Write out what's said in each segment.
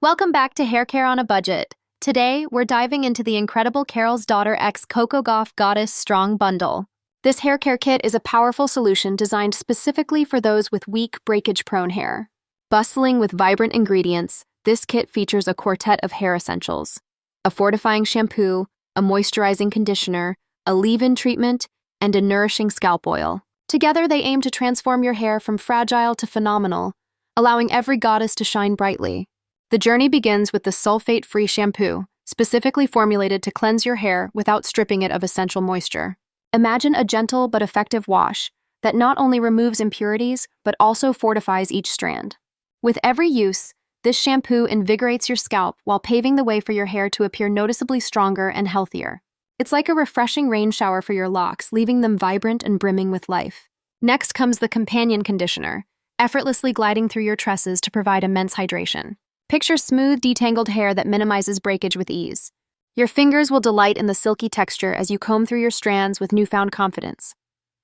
Welcome back to Hair Care on a Budget. Today, we're diving into the incredible Carol's Daughter X Coco Gauff Goddess Strong Bundle. This hair care kit is a powerful solution designed specifically for those with weak, breakage-prone hair. Bustling with vibrant ingredients, this kit features a quartet of hair essentials: a fortifying shampoo, a moisturizing conditioner, a leave-in treatment, and a nourishing scalp oil. Together, they aim to transform your hair from fragile to phenomenal, allowing every goddess to shine brightly. The journey begins with the sulfate-free shampoo, specifically formulated to cleanse your hair without stripping it of essential moisture. Imagine a gentle but effective wash that not only removes impurities, but also fortifies each strand. With every use, this shampoo invigorates your scalp while paving the way for your hair to appear noticeably stronger and healthier. It's like a refreshing rain shower for your locks, leaving them vibrant and brimming with life. Next comes the companion conditioner, effortlessly gliding through your tresses to provide immense hydration. Picture smooth, detangled hair that minimizes breakage with ease. Your fingers will delight in the silky texture as you comb through your strands with newfound confidence.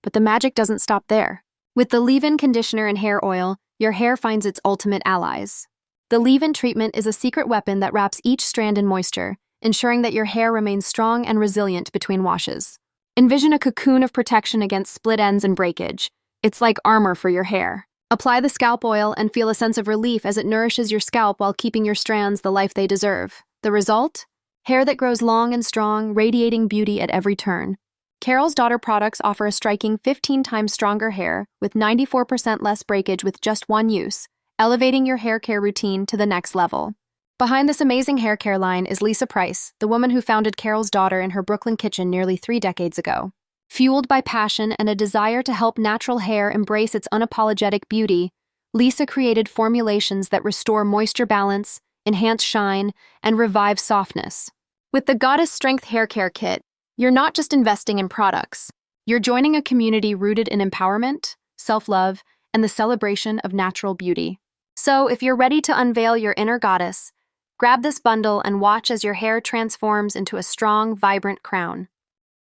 But the magic doesn't stop there. With the leave-in conditioner and hair oil, your hair finds its ultimate allies. The leave-in treatment is a secret weapon that wraps each strand in moisture, ensuring that your hair remains strong and resilient between washes. Envision a cocoon of protection against split ends and breakage. It's like armor for your hair. Apply the scalp oil and feel a sense of relief as it nourishes your scalp while keeping your strands the life they deserve. The result? Hair that grows long and strong, radiating beauty at every turn. Carol's Daughter products offer a striking 15 times stronger hair with 94% less breakage with just one use, elevating your hair care routine to the next level. Behind this amazing hair care line is Lisa Price, the woman who founded Carol's Daughter in her Brooklyn kitchen nearly 3 decades ago. Fueled by passion and a desire to help natural hair embrace its unapologetic beauty, Lisa created formulations that restore moisture balance, enhance shine, and revive softness. With the Goddess Strength Hair Care Kit, you're not just investing in products. You're joining a community rooted in empowerment, self-love, and the celebration of natural beauty. So, if you're ready to unveil your inner goddess, grab this bundle and watch as your hair transforms into a strong, vibrant crown.